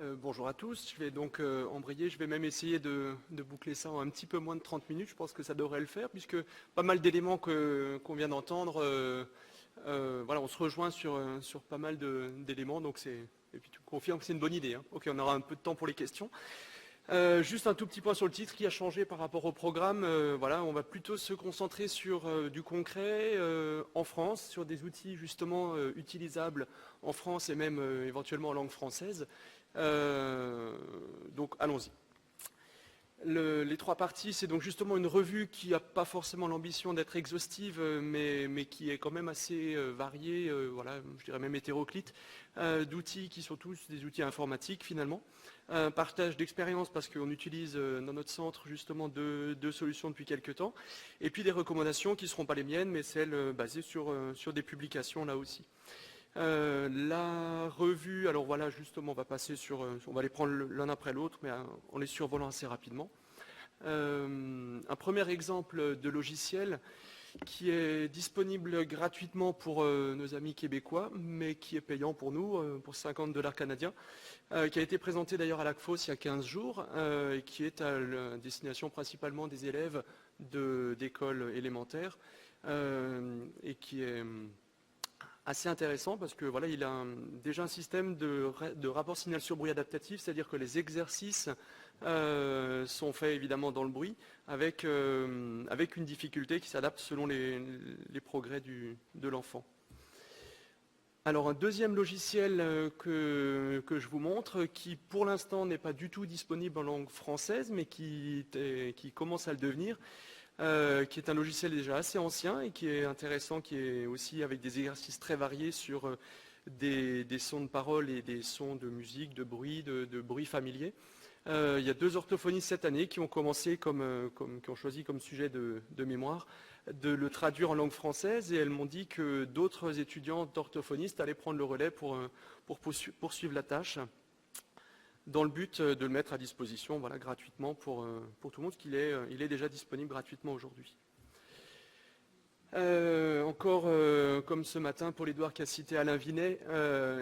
Bonjour à tous, je vais donc embrayer, je vais même essayer de boucler ça en un petit peu moins de 30 minutes, je pense que ça devrait le faire, puisque pas mal d'éléments qu'on vient d'entendre, voilà, on se rejoint sur pas mal d'éléments, donc et puis tu confirmes que c'est une bonne idée, hein. Ok, on aura un peu de temps pour les questions. Juste un tout petit point sur le titre qui a changé par rapport au programme. Voilà, on va plutôt se concentrer sur du concret en France, sur des outils justement utilisables en France et même éventuellement en langue française. Donc allons-y. Les trois parties, c'est donc justement une revue qui n'a pas forcément l'ambition d'être exhaustive, mais qui est quand même assez variée, voilà, je dirais même hétéroclite, d'outils qui sont tous des outils informatiques finalement. Un partage d'expérience parce qu'on utilise dans notre centre justement deux solutions depuis quelques temps, et puis des recommandations qui ne seront pas les miennes, mais celles basées sur des publications là aussi. La revue, alors voilà, justement, on va les prendre l'un après l'autre, mais en les survolant assez rapidement. Un premier exemple de logiciel qui est disponible gratuitement pour nos amis québécois, mais qui est payant pour nous, pour 50 $ canadiens, qui a été présenté d'ailleurs à l'ACFOS il y a 15 jours, et qui est à la destination principalement des élèves d'écoles élémentaires, et qui est assez intéressant parce que voilà, il a déjà un système de rapport signal sur bruit adaptatif, c'est-à-dire que les exercices sont faits évidemment dans le bruit avec une difficulté qui s'adapte selon les progrès de l'enfant. Alors un deuxième logiciel que je vous montre, qui pour l'instant n'est pas du tout disponible en langue française, mais qui commence à le devenir, qui est un logiciel déjà assez ancien et qui est intéressant, qui est aussi avec des exercices très variés sur des sons de parole et des sons de musique, de bruit familier. Il y a 2 orthophonistes cette année qui ont commencé qui ont choisi comme sujet de mémoire de le traduire en langue française, et elles m'ont dit que d'autres étudiants d'orthophonistes allaient prendre le relais pour poursuivre la tâche, dans le but de le mettre à disposition, voilà, gratuitement pour tout le monde, parce qu'il est déjà disponible gratuitement aujourd'hui. Encore comme ce matin pour l'Édouard qu'a cité Alain Vinet,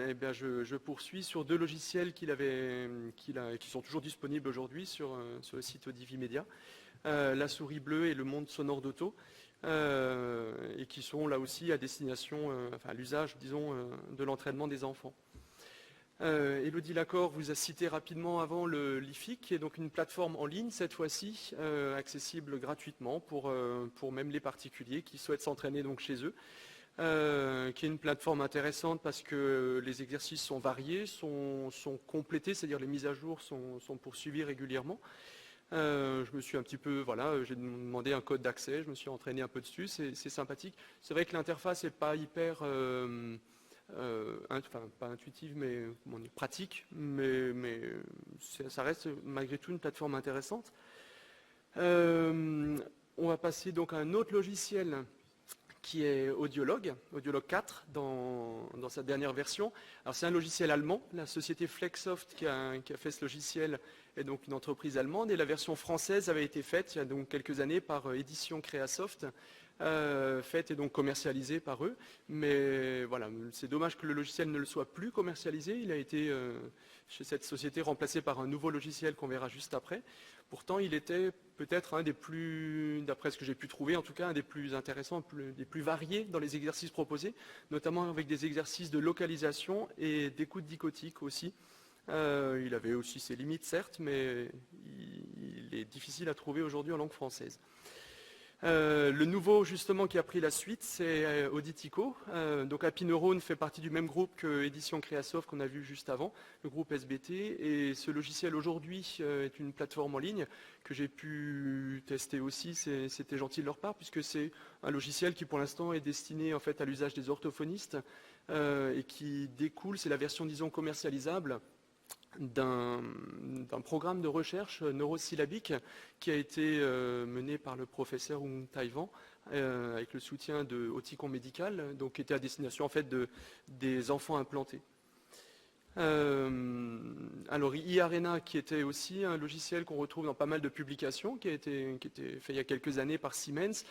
eh bien je poursuis sur 2 logiciels qui sont toujours disponibles aujourd'hui sur le site Audivimédia, La souris bleue et Le monde sonore d'Otto, et qui sont là aussi à destination, enfin à l'usage, disons, de l'entraînement des enfants. Élodie Lacor vous a cité rapidement avant le l'IFIC, qui est donc une plateforme en ligne cette fois-ci, accessible gratuitement pour même les particuliers qui souhaitent s'entraîner donc chez eux, qui est une plateforme intéressante parce que les exercices sont variés, sont complétés, c'est-à-dire les mises à jour sont poursuivies régulièrement. Je me suis un petit peu, voilà, j'ai demandé un code d'accès, je me suis entraîné un peu dessus, c'est sympathique. C'est vrai que l'interface n'est pas hyper enfin, pas intuitive, mais pratique, mais ça reste malgré tout une plateforme intéressante. On va passer donc à un autre logiciel qui est Audiologue 4 dans sa dernière version. Alors c'est un logiciel allemand, la société Flexsoft qui a fait ce logiciel est donc une entreprise allemande, et la version française avait été faite il y a donc quelques années par Édition Créasoft, faite et donc commercialisée par eux. Mais voilà, c'est dommage que le logiciel ne le soit plus commercialisé. Il a été chez cette société remplacé par un nouveau logiciel qu'on verra juste après. Pourtant, il était peut-être un des plus, d'après ce que j'ai pu trouver, en tout cas un des plus intéressants, des plus variés dans les exercices proposés, notamment avec des exercices de localisation et d'écoute dichotique aussi. Il avait aussi ses limites, certes, mais il est difficile à trouver aujourd'hui en langue française. Le nouveau, justement, qui a pris la suite, c'est Auditico. Donc Happy Neurone fait partie du même groupe que Édition Créasoft qu'on a vu juste avant, le groupe SBT. Et ce logiciel, aujourd'hui, est une plateforme en ligne que j'ai pu tester aussi. C'était gentil de leur part, puisque c'est un logiciel qui, pour l'instant, est destiné en fait à l'usage des orthophonistes, et qui découle, c'est la version, disons, commercialisable d'un programme de recherche neurosyllabique qui a été mené par le professeur Ung Taiwan avec le soutien de Oticon Médical, donc qui était à destination en fait des enfants implantés. Alors e-Arena, qui était aussi un logiciel qu'on retrouve dans pas mal de publications, qui a été fait il y a quelques années par Siemens,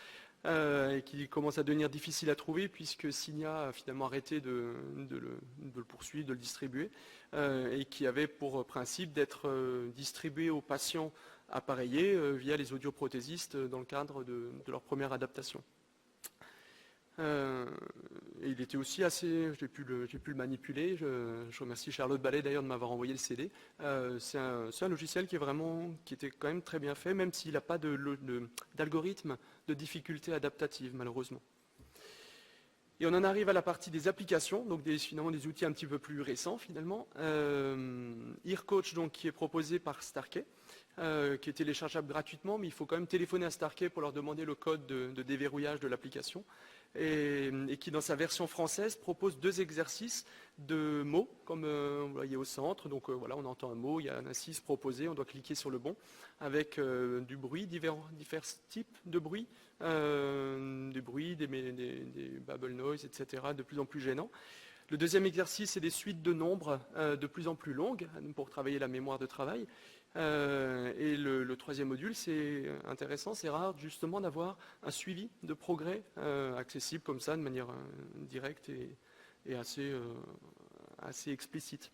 et qui commence à devenir difficile à trouver puisque Signia a finalement arrêté de le poursuivre, de le distribuer, et qui avait pour principe d'être distribué aux patients appareillés via les audioprothésistes dans le cadre de leur première adaptation. Et il était aussi assez, j'ai pu le manipuler, je remercie Charlotte Ballet d'ailleurs de m'avoir envoyé le CD. C'est un logiciel qui était quand même très bien fait, même s'il n'a pas d'algorithme de difficulté adaptative malheureusement. Et on en arrive à la partie des applications, donc finalement des outils un petit peu plus récents finalement. EarCoach donc, qui est proposé par Starkey, qui est téléchargeable gratuitement, mais il faut quand même téléphoner à Starkey pour leur demander le code de déverrouillage de l'application. Et qui dans sa version française propose 2 exercices de mots, comme vous voyez au centre. Donc voilà, on entend un mot, il y a un indice proposé, on doit cliquer sur le bon, avec du bruit, divers types de bruit, des babble noise, etc., de plus en plus gênants. Le deuxième exercice, c'est des suites de nombres de plus en plus longues pour travailler la mémoire de travail. Et le troisième module, c'est intéressant, c'est rare justement d'avoir un suivi de progrès accessible comme ça, de manière directe et assez explicite.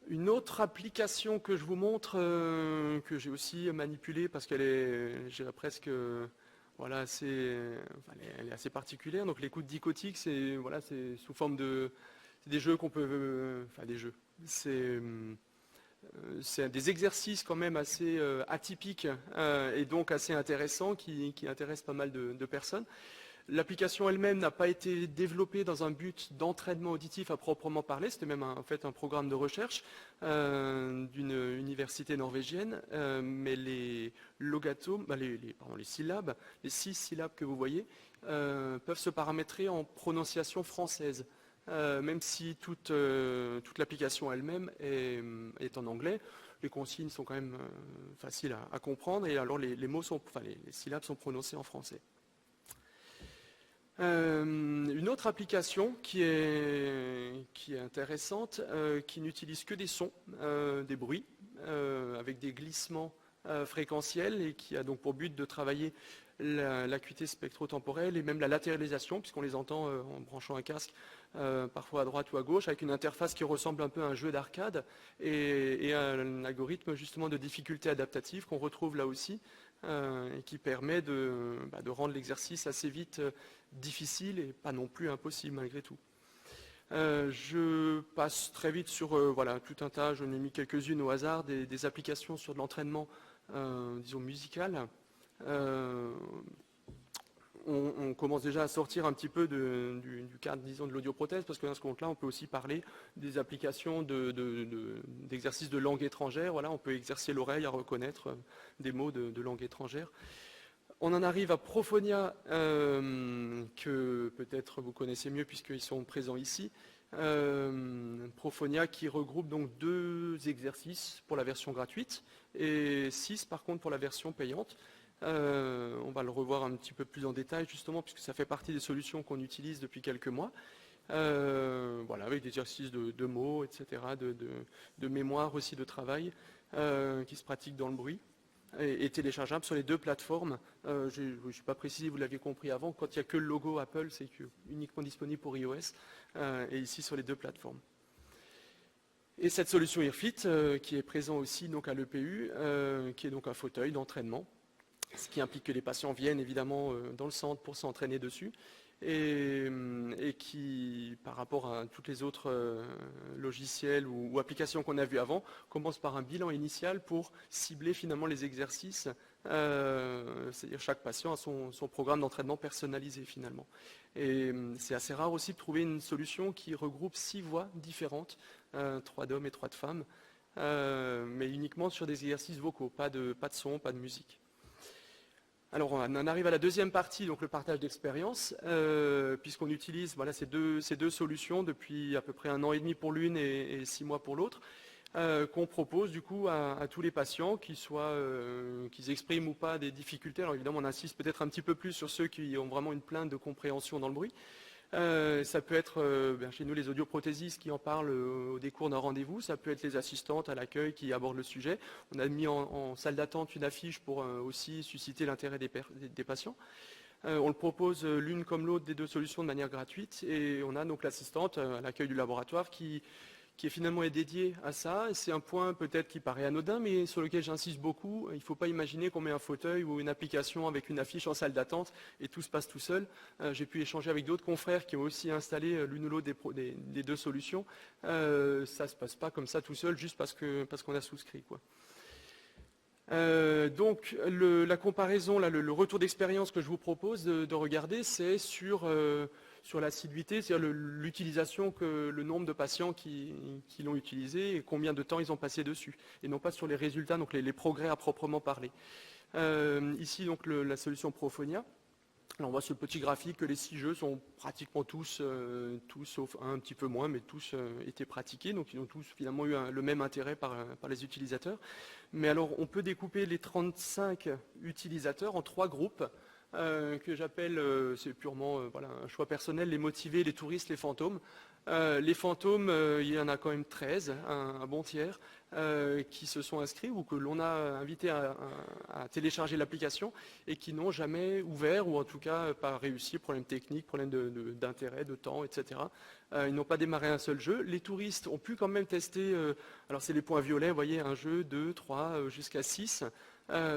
Une autre application que je vous montre, que j'ai aussi manipulée parce qu'elle est, je dirais presque, voilà, elle est assez particulière. Donc l'écoute dichotique, c'est sous forme c'est des jeux qu'on peut, des jeux. C'est des exercices quand même assez atypiques et donc assez intéressants qui intéressent pas mal de personnes. L'application elle-même n'a pas été développée dans un but d'entraînement auditif à proprement parler, c'était même en fait un programme de recherche d'une université norvégienne, mais les logatomes, les syllabes, les 6 syllabes que vous voyez, peuvent se paramétrer en prononciation française. Même si toute l'application elle-même est en anglais, les consignes sont quand même faciles à comprendre et alors les syllabes sont prononcées en français. Une autre application qui est intéressante, qui n'utilise que des sons, des bruits, avec des glissements fréquentiels et qui a donc pour but de travailler l'acuité spectro-temporelle et même la latéralisation, puisqu'on les entend en branchant un casque, parfois à droite ou à gauche, avec une interface qui ressemble un peu à un jeu d'arcade et un algorithme justement de difficulté adaptative qu'on retrouve là aussi, et qui permet de rendre l'exercice assez vite difficile et pas non plus impossible malgré tout. Je passe très vite sur tout un tas, j'en ai mis quelques-unes au hasard, des applications sur de l'entraînement, disons, musical. On commence déjà à sortir un petit peu du cadre, disons, de l'audioprothèse, parce que dans ce compte-là, on peut aussi parler des applications d'exercices de langue étrangère. Voilà, on peut exercer l'oreille à reconnaître des mots de langue étrangère. On en arrive à Prophonia, que peut-être vous connaissez mieux puisqu'ils sont présents ici. Prophonia qui regroupe donc 2 exercices pour la version gratuite et 6 par contre pour la version payante. On va le revoir un petit peu plus en détail justement puisque ça fait partie des solutions qu'on utilise depuis quelques mois. Avec des exercices de mots, etc., de mémoire aussi de travail qui se pratiquent dans le bruit et téléchargeable sur les 2 plateformes. Je ne suis pas précisé, vous l'aviez compris avant, quand il n'y a que le logo Apple, c'est uniquement disponible pour iOS, et ici sur les 2 plateformes. Et cette solution EarFit, qui est présent aussi donc, à l'EPU, qui est donc un fauteuil d'entraînement, ce qui implique que les patients viennent évidemment dans le centre pour s'entraîner dessus, et qui, par rapport à tous les autres logiciels ou applications qu'on a vues avant, commence par un bilan initial pour cibler finalement les exercices, c'est-à-dire chaque patient a son programme d'entraînement personnalisé finalement. Et c'est assez rare aussi de trouver une solution qui regroupe 6 voix différentes, 3 d'hommes et 3 de femmes, mais uniquement sur des exercices vocaux, pas de son, pas de musique. Alors on en arrive à la deuxième partie, donc le partage d'expérience, puisqu'on utilise ces deux solutions depuis à peu près 1 an et demi pour l'une et 6 mois pour l'autre, qu'on propose du coup à tous les patients, qu'ils expriment ou pas des difficultés. Alors évidemment on insiste peut-être un petit peu plus sur ceux qui ont vraiment une plainte de compréhension dans le bruit, Ça peut être chez nous les audioprothésistes qui en parlent au décours d'un rendez-vous. Ça peut être les assistantes à l'accueil qui abordent le sujet. On a mis en salle d'attente une affiche pour aussi susciter l'intérêt des patients. On le propose l'une comme l'autre des deux solutions de manière gratuite. Et on a donc l'assistante à l'accueil du laboratoire qui est finalement dédié à ça. C'est un point peut-être qui paraît anodin, mais sur lequel j'insiste beaucoup. Il ne faut pas imaginer qu'on met un fauteuil ou une application avec une affiche en salle d'attente et tout se passe tout seul. J'ai pu échanger avec d'autres confrères qui ont aussi installé l'une ou l'autre des deux solutions. Ça ne se passe pas comme ça tout seul, juste parce qu'on a souscrit, quoi. Donc la comparaison, là, le retour d'expérience que je vous propose de regarder, c'est sur l'assiduité, c'est-à-dire l'utilisation, le nombre de patients qui l'ont utilisé et combien de temps ils ont passé dessus, et non pas sur les résultats, donc les progrès à proprement parler. Ici, donc, la solution Prophonia. Alors, on voit sur le petit graphique que les 6 jeux sont pratiquement tous, sauf un petit peu moins, mais tous été pratiqués. Donc ils ont tous finalement eu le même intérêt par les utilisateurs. Mais alors on peut découper les 35 utilisateurs en 3 groupes que j'appelle, c'est purement voilà, un choix personnel, les motivés, les touristes, les fantômes. Les fantômes, il y en a quand même 13, un bon tiers, qui se sont inscrits ou que l'on a invité à télécharger l'application et qui n'ont jamais ouvert ou en tout cas pas réussi, problème technique, problème d'intérêt, de temps, etc. Ils n'ont pas démarré un seul jeu. Les touristes ont pu quand même tester, alors c'est les points violets, vous voyez, un jeu, 2, 3, jusqu'à 6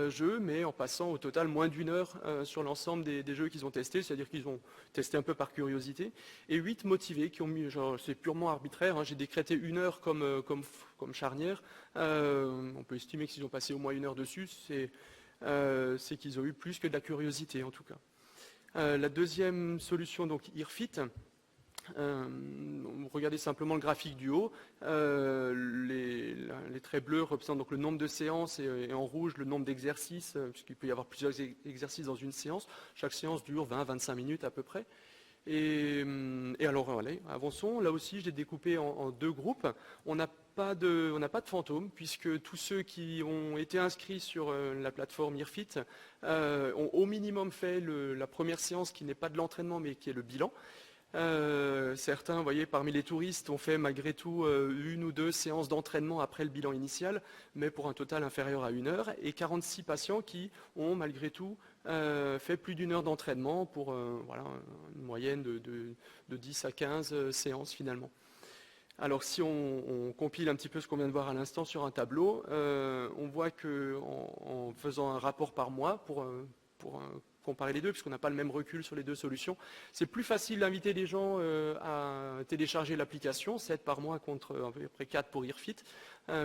jeux, mais en passant au total moins d'1 heure sur l'ensemble des jeux qu'ils ont testés, c'est-à-dire qu'ils ont testé un peu par curiosité, et 8 motivés qui ont mis, c'est purement arbitraire, hein, j'ai décrété 1 heure comme charnière, on peut estimer que s'ils ont passé au moins 1 heure dessus, c'est qu'ils ont eu plus que de la curiosité en tout cas. La deuxième solution, donc IRFIT. Regardez simplement le graphique du haut. Les traits bleus représentent donc le nombre de séances et en rouge le nombre d'exercices, puisqu'il peut y avoir plusieurs exercices dans une séance. Chaque séance dure 20-25 minutes à peu près. Et alors, allez, avançons. Là aussi, je l'ai découpé en 2 groupes. On n'a pas de fantômes, puisque tous ceux qui ont été inscrits sur la plateforme IRFIT ont au minimum fait la première séance qui n'est pas de l'entraînement, mais qui est le bilan. Certains, vous voyez, parmi les touristes, ont fait malgré tout 1 ou 2 séances d'entraînement après le bilan initial, mais pour un total inférieur à 1 heure, et 46 patients qui ont malgré tout fait plus d'1 heure d'entraînement pour voilà, une moyenne de 10 à 15 séances finalement. Alors si on compile un petit peu ce qu'on vient de voir à l'instant sur un tableau, on voit qu'en faisant un rapport par mois pour comparer les deux, puisqu'on n'a pas le même recul sur les deux solutions. C'est plus facile d'inviter les gens à télécharger l'application, 7 par mois contre à peu près 4 pour IRFIT,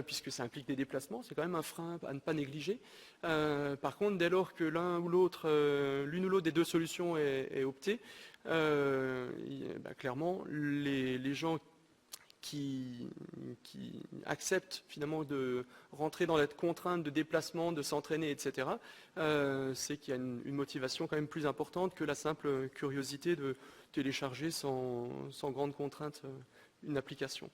puisque ça implique des déplacements, c'est quand même un frein à ne pas négliger. Par contre, dès lors que l'une ou l'autre des deux solutions est optée, clairement, les gens qui acceptent finalement de rentrer dans la contrainte de déplacement, de s'entraîner, etc., c'est qu'il y a une motivation quand même plus importante que la simple curiosité de télécharger sans grande contrainte une application.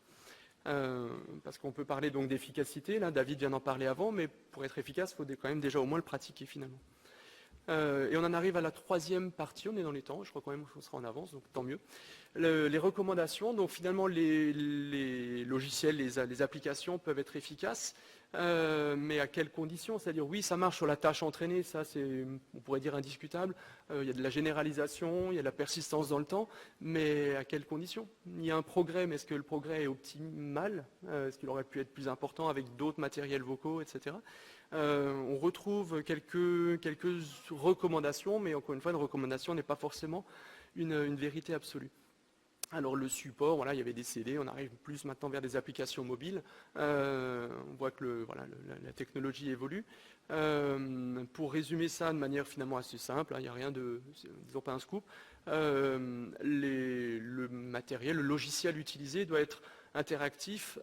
Parce qu'on peut parler donc d'efficacité, là David vient d'en parler avant, mais pour être efficace, il faut quand même déjà au moins le pratiquer finalement. Et on en arrive à la 3e partie, on est dans les temps, je crois quand même qu'on sera en avance, donc tant mieux. Les recommandations, donc finalement les logiciels, les applications peuvent être efficaces, mais à quelles conditions? C'est-à-dire oui, ça marche sur la tâche entraînée, ça c'est, on pourrait dire, indiscutable. Il y a de la généralisation, il y a de la persistance dans le temps, mais à quelles conditions? Il y a un progrès, mais est-ce que le progrès est optimal? Est-ce qu'il aurait pu être plus important avec d'autres matériels vocaux, etc. On retrouve quelques recommandations, mais encore une fois, une recommandation n'est pas forcément une vérité absolue. Alors le support, voilà, il y avait des CD, on arrive plus maintenant vers des applications mobiles. On voit que la technologie évolue. Pour résumer ça de manière finalement assez simple, il n'y a rien de, disons pas un scoop, le matériel, le logiciel utilisé doit être interactif,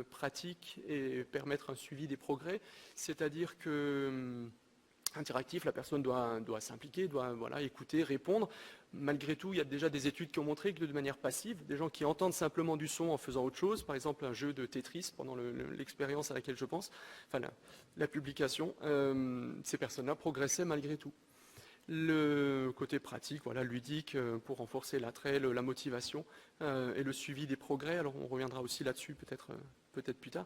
pratique et permettre un suivi des progrès. C'est-à-dire que interactif, la personne doit s'impliquer, doit écouter, répondre. Malgré tout, il y a déjà des études qui ont montré que de manière passive, des gens qui entendent simplement du son en faisant autre chose, par exemple un jeu de Tetris pendant l'expérience à laquelle je pense, enfin la publication, ces personnes-là progressaient malgré tout. Le côté pratique, voilà, ludique, pour renforcer l'attrait, la motivation et le suivi des progrès. Alors on reviendra aussi là-dessus peut-être plus tard.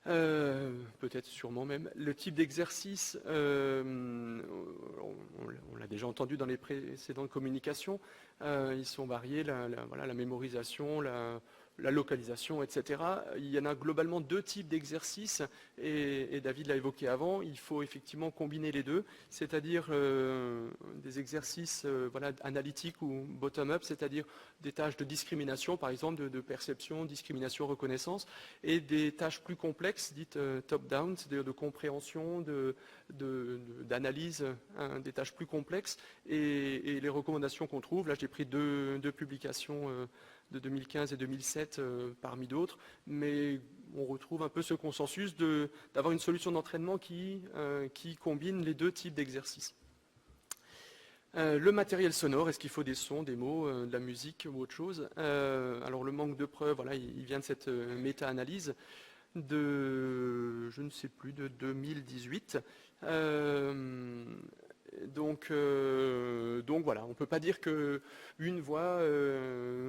Peut-être sûrement même. Le type d'exercice, on l'a déjà entendu dans les précédentes communications, ils sont variés, voilà, la mémorisation, la localisation, etc. Il y en a globalement deux types d'exercices et David l'a évoqué avant, il faut effectivement combiner les deux, c'est-à-dire des exercices voilà, analytiques ou bottom-up, c'est-à-dire des tâches de discrimination, par exemple de perception, discrimination, reconnaissance, et des tâches plus complexes, dites top-down, c'est-à-dire de compréhension, d'analyse, hein, des tâches plus complexes, et les recommandations qu'on trouve, là j'ai pris deux publications de 2015 et 2007 parmi d'autres, mais on retrouve un peu ce consensus d'avoir une solution d'entraînement qui combine les deux types d'exercices. Le matériel sonore, est-ce qu'il faut des sons, des mots, de la musique ou autre chose? Alors le manque de preuves, voilà, il vient de cette méta-analyse je ne sais plus, de 2018. Donc voilà, on ne peut pas dire qu'une voix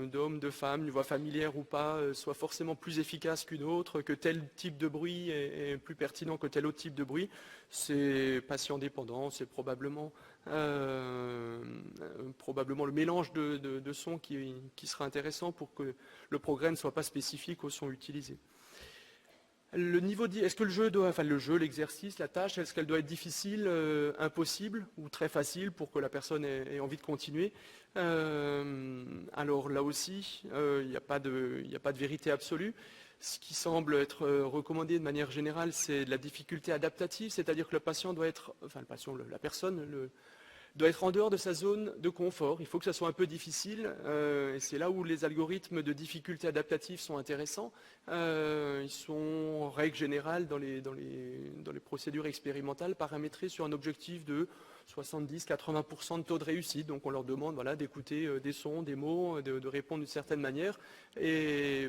d'homme, de femme, une voix familière ou pas, soit forcément plus efficace qu'une autre, que tel type de bruit est plus pertinent que tel autre type de bruit. C'est patient dépendant, c'est probablement le mélange de sons qui sera intéressant pour que le progrès ne soit pas spécifique au son utilisé. Le niveau, est-ce que l'exercice, la tâche, est-ce qu'elle doit être difficile, impossible ou très facile pour que la personne ait envie de continuer? Alors là aussi, il n'y a pas de vérité absolue. Ce qui semble être recommandé de manière générale, c'est la difficulté adaptative, c'est-à-dire que le patient doit être, enfin le patient, la personne, doit être en dehors de sa zone de confort. Il faut que ça soit un peu difficile. Et c'est là où les algorithmes de difficulté adaptative sont intéressants. Ils sont, en règle générale, dans les procédures expérimentales, paramétrés sur un objectif de 70-80% de taux de réussite. Donc on leur demande voilà, d'écouter des sons, des mots, de répondre d'une certaine manière. Et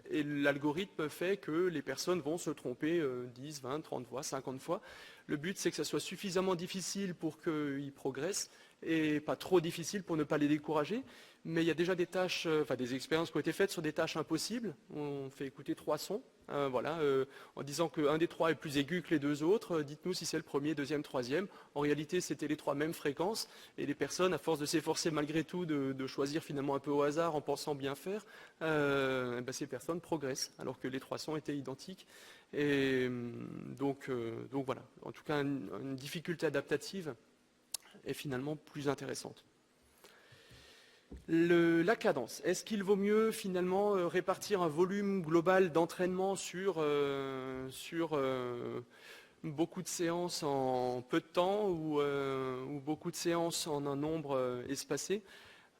l'algorithme fait que les personnes vont se tromper 10, 20, 30 fois, 50 fois. Le but, c'est que ça soit suffisamment difficile pour qu'ils progressent et pas trop difficile pour ne pas les décourager. Mais il y a déjà des tâches, des expériences qui ont été faites sur des tâches impossibles. On fait écouter 3 sons, en disant qu'un des 3 est plus aigu que les 2 autres. Dites-nous si c'est le premier, deuxième, troisième. En réalité, c'était les 3 mêmes fréquences. Et les personnes, à force de s'efforcer malgré tout de choisir finalement un peu au hasard en pensant bien faire, ces personnes progressent, alors que les 3 sons étaient identiques. Et donc voilà, en tout cas, une difficulté adaptative est finalement plus intéressante. La cadence, est-ce qu'il vaut mieux finalement répartir un volume global d'entraînement sur beaucoup de séances en peu de temps ou beaucoup de séances en un nombre espacé?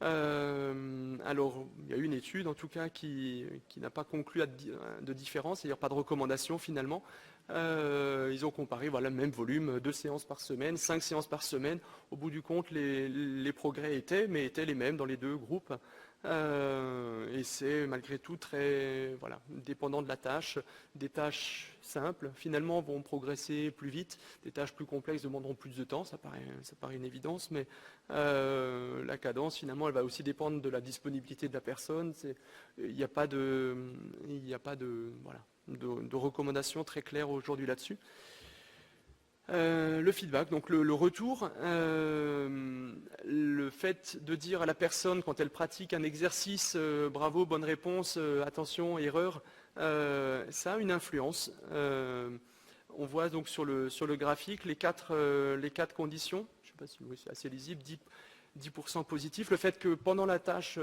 Alors, il y a une étude en tout cas qui n'a pas conclu de différence, c'est-à-dire pas de recommandation finalement. Ils ont comparé le même volume, 2 séances par semaine, 5 séances par semaine. Au bout du compte, les progrès étaient les mêmes dans les 2 groupes. Et c'est malgré tout très dépendant de la tâche. Des tâches simples finalement vont progresser plus vite, des tâches plus complexes demanderont plus de temps, ça paraît une évidence, mais la cadence finalement elle va aussi dépendre de la disponibilité de la personne. Il n'y a pas de recommandations très claires aujourd'hui là-dessus. Le feedback, donc le retour, le fait de dire à la personne quand elle pratique un exercice, bravo, bonne réponse, attention, erreur, ça a une influence. On voit donc sur le graphique les quatre conditions, je ne sais pas si c'est assez lisible, 10% positif, le fait que pendant la tâche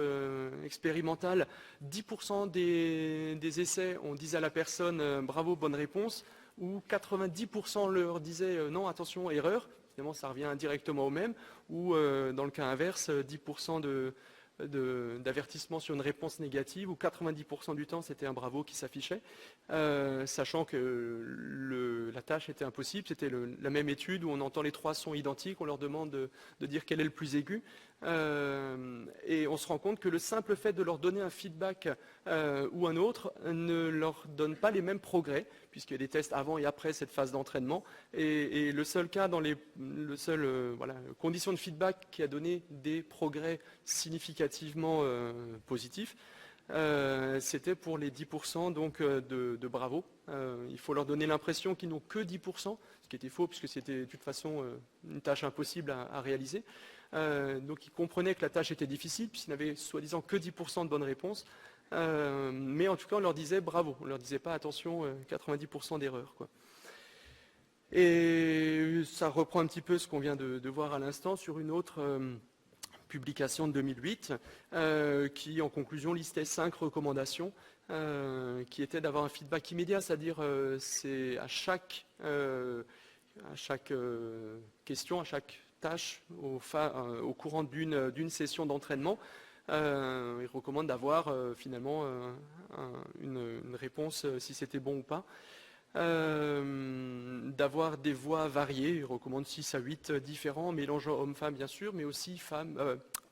expérimentale, 10% des essais, on disait à la personne bravo, bonne réponse, ou 90% leur disaient non, attention, erreur, évidemment ça revient indirectement au même, ou dans le cas inverse, 10% d'avertissement sur une réponse négative, où 90% du temps c'était un bravo qui s'affichait, sachant que la tâche était impossible. C'était la même étude où on entend les 3 sons identiques, on leur demande de dire quel est le plus aigu. Et on se rend compte que le simple fait de leur donner un feedback ou un autre ne leur donne pas les mêmes progrès, puisqu'il y a des tests avant et après cette phase d'entraînement. Et le seul cas condition de feedback qui a donné des progrès significativement positifs, c'était pour les 10% donc, de Bravo. Il faut leur donner l'impression qu'ils n'ont que 10%, ce qui était faux puisque c'était de toute façon une tâche impossible à réaliser. Donc ils comprenaient que la tâche était difficile puisqu'ils n'avaient soi-disant que 10% de bonnes réponses. Mais en tout cas on leur disait bravo, on leur disait pas attention 90% d'erreurs, quoi. Et ça reprend un petit peu ce qu'on vient de voir à l'instant sur une autre publication de 2008, qui en conclusion listait 5 recommandations, qui étaient d'avoir un feedback immédiat, c'est-à-dire c'est à chaque question, à chaque tâche, au courant d'une session d'entraînement, il recommande d'avoir finalement une réponse si c'était bon ou pas. D'avoir des voix variées, il recommande 6 à 8 différents, mélangeant hommes-femmes bien sûr, mais aussi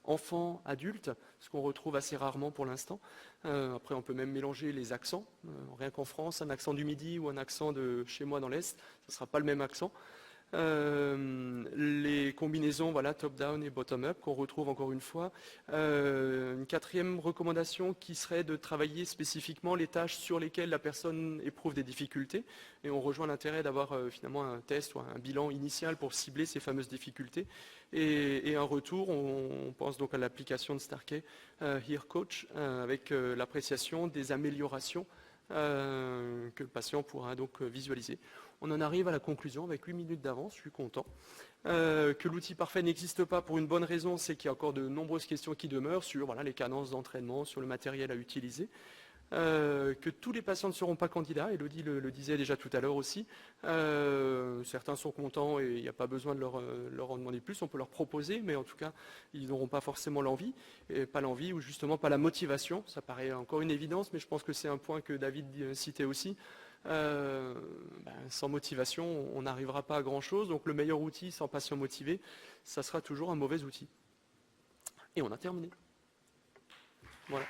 enfants, adultes, ce qu'on retrouve assez rarement pour l'instant. Après on peut même mélanger les accents, rien qu'en France, un accent du Midi ou un accent de chez moi dans l'Est, ce ne sera pas le même accent. Les combinaisons top-down et bottom-up qu'on retrouve encore une fois. Une quatrième recommandation qui serait de travailler spécifiquement les tâches sur lesquelles la personne éprouve des difficultés, et on rejoint l'intérêt d'avoir finalement un test ou un bilan initial pour cibler ces fameuses difficultés et un retour. On pense donc à l'application de Starkey Here Coach avec l'appréciation des améliorations que le patient pourra donc visualiser. On en arrive à la conclusion avec 8 minutes d'avance, je suis content. Que l'outil parfait n'existe pas pour une bonne raison, c'est qu'il y a encore de nombreuses questions qui demeurent sur les cadences d'entraînement, sur le matériel à utiliser. Que tous les patients ne seront pas candidats, Elodie le disait déjà tout à l'heure aussi. Certains sont contents et il n'y a pas besoin de leur en demander plus, on peut leur proposer, mais en tout cas, ils n'auront pas forcément l'envie, ou justement pas la motivation. Ça paraît encore une évidence, mais je pense que c'est un point que David citait aussi. Sans motivation, on n'arrivera pas à grand-chose, donc le meilleur outil sans patient motivé, ça sera toujours un mauvais outil. Et on a terminé. Voilà.